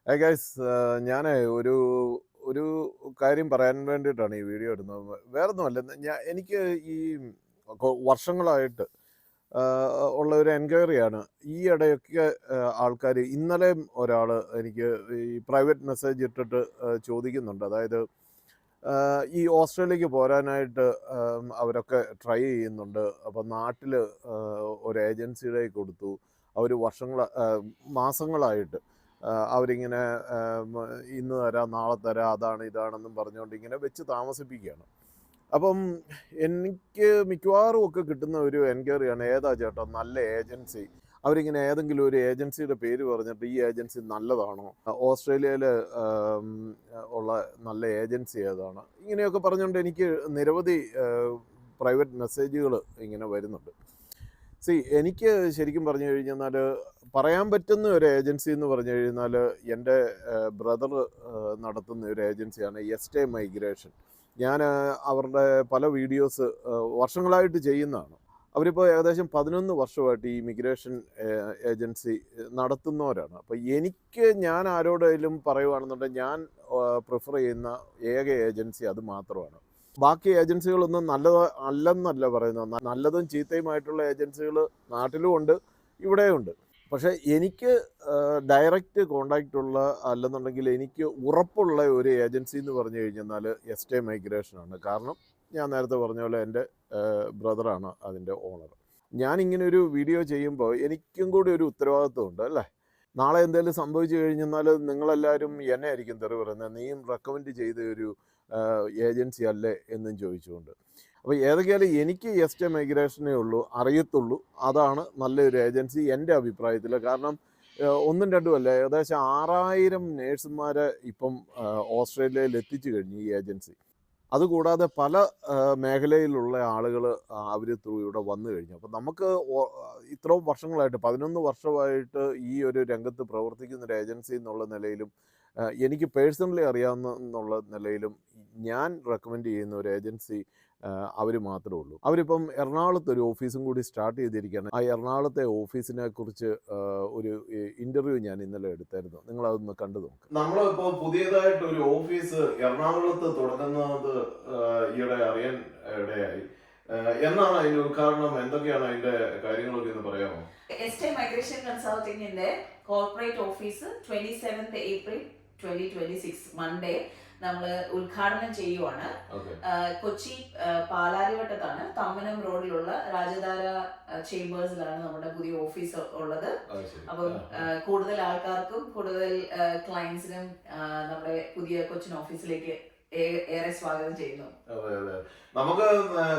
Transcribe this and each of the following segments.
Hi guys, ഞാൻ ഒരു ഒരു കാര്യം പറയാൻ വേണ്ടിയിട്ടാണ് ഈ വീഡിയോ ഇടുന്നത്. വേറൊന്നുമല്ല, എനിക്ക് ഈ വർഷങ്ങളായിട്ട് ഉള്ള ഒരു എൻക്വയറിയാണ്. ഈ ഇടയൊക്കെ ആൾക്കാർ, ഇന്നലെയും ഒരാൾ എനിക്ക് ഈ പ്രൈവറ്റ് മെസ്സേജ് ഇട്ടിട്ട് ചോദിക്കുന്നുണ്ട്. അതായത് ഈ ഓസ്ട്രേലിയക്ക് പോരാനായിട്ട് അവരൊക്കെ ട്രൈ ചെയ്യുന്നുണ്ട്. അപ്പം നാട്ടിൽ ഒരു ഏജൻസിയുടെ കൊടുത്തു. അവർ മാസങ്ങളായിട്ട് അവരിങ്ങനെ ഇന്ന് തരാം, നാളെ തരാം, അതാണ് ഇതാണെന്നും പറഞ്ഞുകൊണ്ട് ഇങ്ങനെ വെച്ച് താമസിപ്പിക്കുകയാണ്. അപ്പം എനിക്ക് മിക്കവാറും ഒക്കെ കിട്ടുന്ന ഒരു എൻക്വയറിയാണ്, ഏതാ ചേട്ടാ നല്ല ഏജൻസി? അവരിങ്ങനെ ഏതെങ്കിലും ഒരു ഏജൻസിയുടെ പേര് പറഞ്ഞിട്ട് ഈ ഏജൻസി നല്ലതാണോ, ഓസ്ട്രേലിയയിൽ ഉള്ള നല്ല ഏജൻസി ഏതാണ്, ഇങ്ങനെയൊക്കെ പറഞ്ഞുകൊണ്ട് എനിക്ക് നിരവധി പ്രൈവറ്റ് മെസ്സേജുകൾ ഇങ്ങനെ വരുന്നുണ്ട്. എനിക്ക് ശരിക്കും പറഞ്ഞു കഴിഞ്ഞാൽ പറയാൻ പറ്റുന്ന ഒരു ഏജൻസി എന്ന് പറഞ്ഞു കഴിഞ്ഞാൽ എൻ്റെ ബ്രദർ നടത്തുന്ന ഒരു ഏജൻസിയാണ് എസ്റ്റേ മൈഗ്രേഷൻ. ഞാൻ അവരുടെ പല വീഡിയോസ് വർഷങ്ങളായിട്ട് ചെയ്യുന്നതാണ്. അവരിപ്പോൾ ഏകദേശം 11 വർഷമായിട്ട് ഈ ഇമിഗ്രേഷൻ ഏജൻസി നടത്തുന്നവരാണ്. അപ്പോൾ ഞാൻ ആരോടെങ്കിലും പറയുകയാണെന്നുണ്ടെങ്കിൽ ഞാൻ പ്രിഫർ ചെയ്യുന്ന ഏക ഏജൻസി അത് മാത്രമാണ്. ബാക്കി ഏജൻസികളൊന്നും അല്ലെന്നല്ല പറയുന്നത്. നല്ലതും ചീത്തയുമായിട്ടുള്ള ഏജൻസികൾ നാട്ടിലും ഉണ്ട്, ഇവിടെയും ഉണ്ട്. പക്ഷേ എനിക്ക് ഡയറക്റ്റ് കോണ്ടാക്റ്റ് ഉള്ള, അല്ലെന്നുണ്ടെങ്കിൽ എനിക്ക് ഉറപ്പുള്ള ഒരു ഏജൻസി എന്ന് പറഞ്ഞു കഴിഞ്ഞാൽ എസ്റ്റേ മൈഗ്രേഷനാണ്. കാരണം ഞാൻ നേരത്തെ പറഞ്ഞ പോലെ എൻ്റെ ബ്രദറാണ് അതിൻ്റെ ഓണർ. ഞാനിങ്ങനെ ഒരു വീഡിയോ ചെയ്യുമ്പോൾ എനിക്കും കൂടി ഒരു ഉത്തരവാദിത്വമുണ്ട്, അല്ലേ? നാളെ എന്തെങ്കിലും സംഭവിച്ചു കഴിഞ്ഞാൽ നിങ്ങളെല്ലാവരും എന്നെ ആയിരിക്കും തെറി പറയുന്നത്, നീയും റെക്കമെൻഡ് ചെയ്ത ഒരു ഏജൻസി അല്ലേ എന്നും ചോദിച്ചുകൊണ്ട്. അപ്പോൾ ഏതൊക്കെയാലും എനിക്ക് എസ്റ്റേ മൈഗ്രേഷനേ അറിയത്തുള്ളൂ. അതാണ് നല്ലൊരു ഏജൻസി എൻ്റെ അഭിപ്രായത്തിൽ. കാരണം ഒന്നും രണ്ടും അല്ല, ഏകദേശം 6000 നേഴ്സുമാരെ ഇപ്പം ഓസ്ട്രേലിയയിൽ എത്തിച്ചു കഴിഞ്ഞു ഈ ഏജൻസി. അതുകൂടാതെ പല മേഖലയിലുള്ള ആളുകൾ അവർ ഇവിടെ വന്നു കഴിഞ്ഞു. അപ്പം നമുക്ക് ഇത്രയും വർഷങ്ങളായിട്ട് 11 വർഷമായിട്ട് ഈ ഒരു രംഗത്ത് പ്രവർത്തിക്കുന്ന ഒരു ഏജൻസി എന്നുള്ള നിലയിലും എനിക്ക് പേഴ്സണലി അറിയാവുന്ന നിലയിലും ഞാൻ റെക്കമെൻഡ് ചെയ്യുന്ന ഒരു ഏജൻസി അവർ മാത്രമേ ഉള്ളൂ. അവരിപ്പം എറണാകുളത്ത് ഒരു ഓഫീസും കൂടി സ്റ്റാർട്ട് ചെയ്തിരിക്കുകയാണ്. ആ എറണാകുളത്തെ ഓഫീസിനെ കുറിച്ച് ഒരു ഇൻ്റർവ്യൂ ഞാൻ ഇന്നലെ എടുത്തായിരുന്നു. നിങ്ങളതൊന്ന് കണ്ടു നോക്ക്. നമ്മളിപ്പോൾ പുതിയതായിട്ട് ഒരു ഓഫീസ് എറണാകുളത്ത് തുടങ്ങുന്നത് ഈയിടെ അറിയാൻ ഇടയായി. എന്നാണ് അതിന്റെ ഉദ്ഘാടനം? എന്തൊക്കെയാണ് അതിന്റെ കാര്യങ്ങളൊക്കെ ഒന്ന് പറയാമോ? എസ്റ്റേ മൈഗ്രേഷൻ കൺസൾട്ടിങ്ങിന്റെ corporate office 27th April 2026 Monday നമ്മൾ ഉദ്ഘാടനം ചെയ്യുവാണ്. കൊച്ചി പാലാരിവട്ടത്താണ്, തമ്മനം റോഡിലുള്ള രാജധാര ചേംബേഴ്സിലാണ് നമ്മുടെ പുതിയ ഓഫീസ് ഉള്ളത്. അപ്പം കൂടുതൽ ആൾക്കാർക്കും കൂടുതൽ ക്ലയൻസിനും നമ്മുടെ പുതിയ കൊച്ചിൻ ഓഫീസിലേക്ക് ഏറെ സ്വാഗതം ചെയ്യുന്നു. അതെ അതെ, നമുക്ക്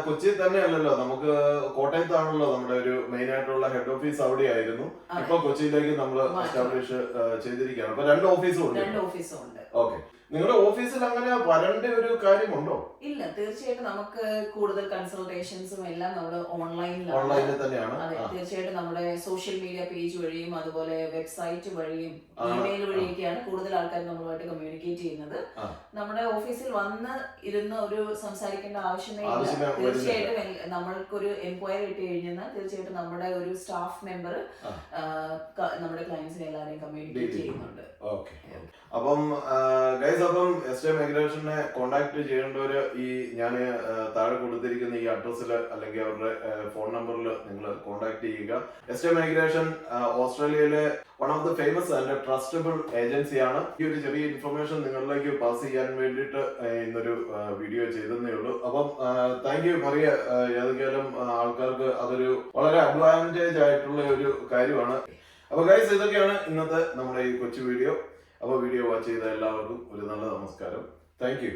കൊച്ചി തന്നെ അല്ലല്ലോ, നമുക്ക് കോട്ടയത്താണല്ലോ നമ്മുടെ ഒരു മെയിൻ ആയിട്ടുള്ള ഹെഡ് ഓഫീസ് അവിടെ ആയിരുന്നു. ഇപ്പൊ കൊച്ചിയിലേക്ക് നമ്മൾ എസ്റ്റാബ്ലിഷ് ചെയ്തിരിക്കുകയാണ്. അപ്പൊ രണ്ട് ഓഫീസും ഉണ്ട്. ഓക്കെ, നിങ്ങളുടെ ഓഫീസിൽ അങ്ങനെ വരേണ്ട ഒരു കാര്യമുണ്ടോ? ഇല്ല, തീർച്ചയായിട്ടും നമുക്ക് കൂടുതൽ കൺസൾട്ടേഷൻസും എല്ലാം നമ്മൾ ഓൺലൈനിൽ തന്നെയാണ്. അതെ, തീർച്ചയായിട്ടും നമ്മുടെ സോഷ്യൽ മീഡിയ പേജ് വഴിയും അതുപോലെ വെബ്സൈറ്റ് വഴിയും ഇമെയിൽ വഴിയൊക്കെയാണ് കൂടുതൽ ആൾക്കാർ നമ്മളുമായിട്ട് കമ്മ്യൂണിക്കേറ്റ് ചെയ്യുന്നത്. നമ്മുടെ ഓഫീസിൽ വന്ന് ഇരുന്ന് ഒരു സംസാരിക്കേണ്ട ആവശ്യമേ ഇല്ല. തീർച്ചയായിട്ടും നമ്മൾക്കൊരു എൻക്വയറി ഇട്ട് കഴിഞ്ഞാൽ തീർച്ചയായിട്ടും നമ്മുടെ ഒരു സ്റ്റാഫ് മെമ്പർ നമ്മുടെ ക്ലയൻസിനെ എല്ലാവരെയും കമ്മ്യൂണിക്കേറ്റ് ചെയ്യുന്നുണ്ട്. അപ്പം എസ്റ്റേ മൈഗ്രേഷനെ കോണ്ടാക്ട് ചെയ്യേണ്ടവര് ഈ ഞാൻ താഴെ കൊടുത്തിരിക്കുന്ന ഈ അഡ്രസ്സിൽ അല്ലെങ്കിൽ അവരുടെ ഫോൺ നമ്പറിൽ നിങ്ങൾ കോണ്ടാക്ട് ചെയ്യുക. എസ്റ്റേ മൈഗ്രേഷൻ ഓസ്ട്രേലിയയിലെ one of the famous and trustable ഏജൻസിയാണ്. ഈ ഒരു ചെറിയ ഇൻഫർമേഷൻ നിങ്ങളിലേക്ക് പാസ് ചെയ്യാൻ വേണ്ടിയിട്ട് ഇന്നൊരു വീഡിയോ ചെയ്തതേ ഉള്ളൂ. അപ്പം താങ്ക് യു മറിയ. ഏതെങ്കിലും ആൾക്കാർക്ക് അതൊരു വളരെ അഡ്വാൻറ്റേജ് ആയിട്ടുള്ള ഒരു കാര്യമാണ്. അപ്പൊ ഗൈസ്, ഇതൊക്കെയാണ് ഇന്നത്തെ നമ്മുടെ ഈ കൊച്ചു വീഡിയോ. അപ്പോൾ വീഡിയോ വാച്ച് ചെയ്ത എല്ലാവർക്കും ഒരു നല്ല നമസ്കാരം. Thank you.